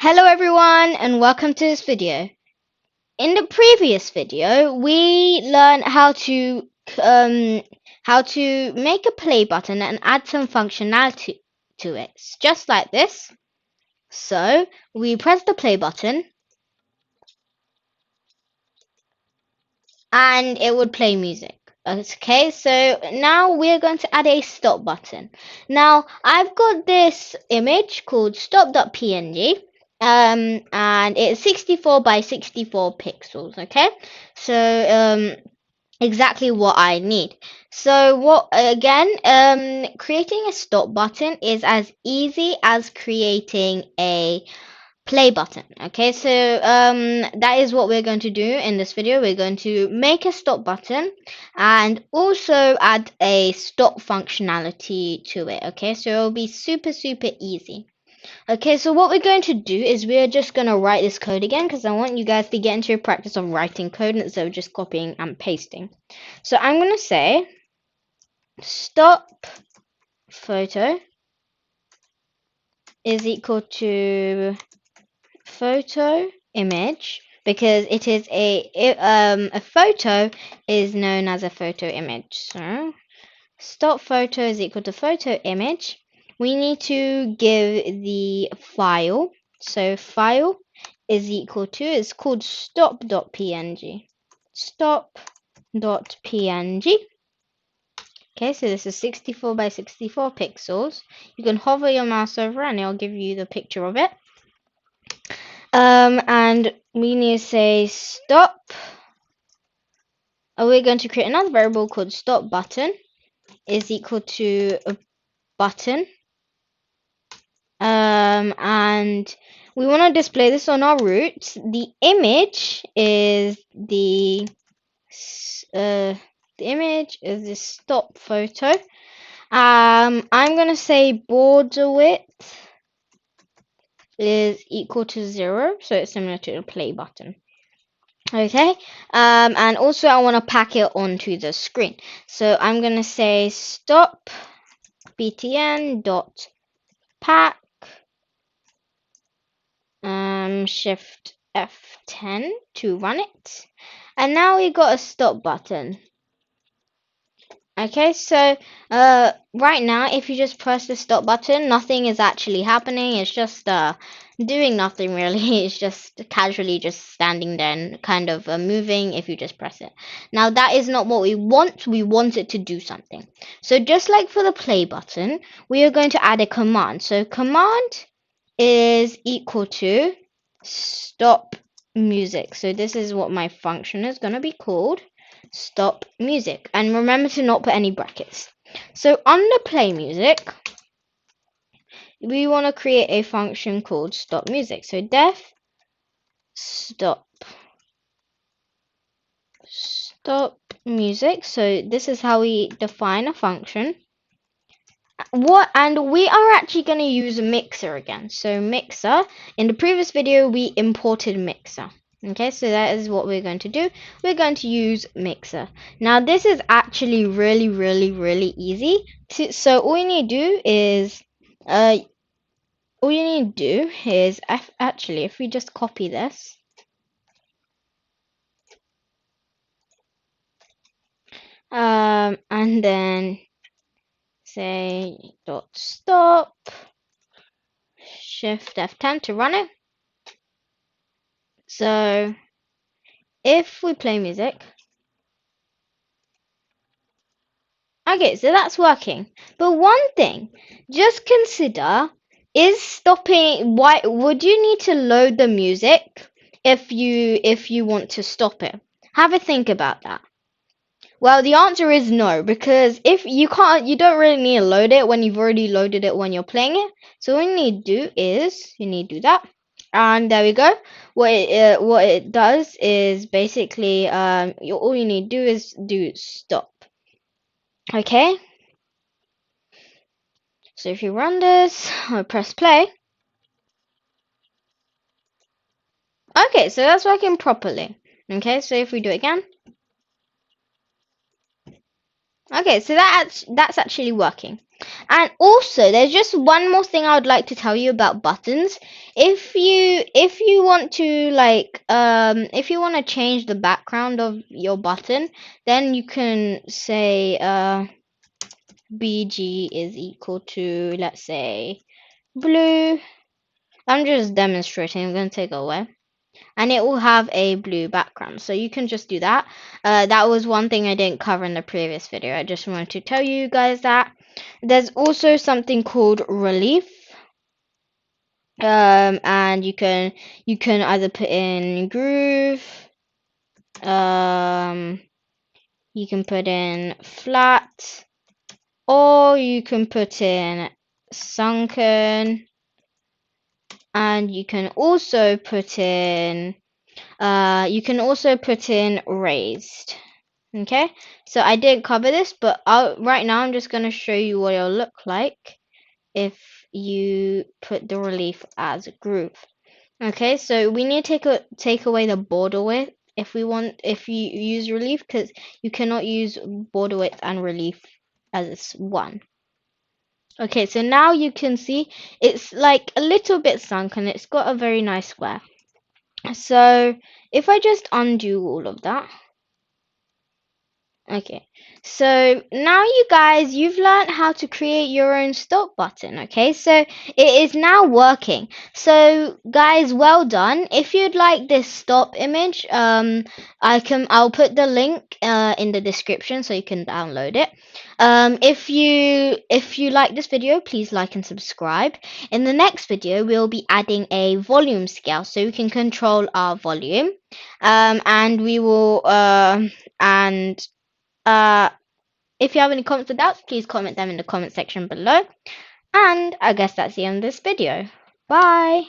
Hello everyone and welcome to this video. In the previous video, we learned how to make a play button and add some functionality to it. It's just like this. So we press the play button and it would play music. Okay, so now we're going to add a stop button. Now I've got this image called stop.png. And it's 64 by 64 pixels. Okay, so exactly what I need. So what again, creating a stop button is as easy as creating a play button. Okay, so that is what we're going to do in this video. We're going to make a stop button and also add a stop functionality to it. Okay, so it'll be super easy. Okay, so what we're going to do is we're just going to write this code again because I want you guys to get into a practice of writing code instead of just copying and pasting. So I'm going to say stop photo is equal to photo image because it is a photo is known as a photo image. So stop photo is equal to photo image. We need to give the file. So file is equal to, it's called stop.png. Stop.png. Okay, so this is 64 by 64 pixels. You can hover your mouse over and it'll give you the picture of it. And we need to say stop. We're going to create another variable called stop button is equal to a button. And we want to display this on our root. The image is the stop photo. I'm gonna say border width is equal to 0, so it's similar to the play button. Okay, and also I want to pack it onto the screen. So I'm gonna say stop btn dot pack shift F10 to run it, and now we got a stop button. Okay, so right now if you just press the stop button, nothing is actually happening. It's just doing nothing really. It's just casually just standing there and kind of moving if you just press it. Now that is not what we want. We want it to do something. So just like for the play button, we are going to add a command. So command is equal to stop music. So this is what my function is going to be called. Stop music, and remember to not put any brackets. So under play music, we want to create a function called stop music. So def stop music. So this is how we define a function. And we are actually going to use mixer again. So mixer, in the previous video we imported mixer. Okay, so that is what we're going to do. We're going to use mixer. Now this is actually really easy. So all you need to do is if we just copy this, and then say dot stop shift F10 to run it. So if we play music, okay, so that's working. But one thing, just consider, is stopping, why would you need to load the music if you want to stop it? Have a think about that. Well, the answer is no, because if you don't really need to load it when you've already loaded it when you're playing it. So what you need to do is you need to do that. And there we go. What it does is basically all you need to do is do stop. Okay. So if you run this, I'll press play. Okay, so that's working properly. Okay, so if we do it again. Okay, so that's actually working. And also, there's just one more thing I would like to tell you about buttons. If you want to if you want to change the background of your button, then you can say BG is equal to, let's say, blue. I'm just demonstrating. I'm going to take it away. And it will have a blue background. So you can just do that. That was one thing I didn't cover in the previous video. I just wanted to tell you guys that. There's also something called relief. And you can either put in groove, um, you can put in flat, or you can put in sunken, and you can also put in raised. Okay, so I didn't cover this, but right now I'm just going to show you what it'll look like if you put the relief as a groove. Okay, so we need to take away the border width if you use relief, because you cannot use border width and relief as one. Okay, so now you can see it's like a little bit sunken. It's got a very nice square. So if I just undo all of that. Okay, so now you've learned how to create your own stop button. Okay, so it is now working. So guys, well done. If you'd like this stop image, I'll put the link in the description so you can download it. If you like this video, please like and subscribe. In the next video, we'll be adding a volume scale so we can control our volume. And we will and if you have any comments or doubts, please comment them in the comment section below. And I guess that's the end of this video. Bye!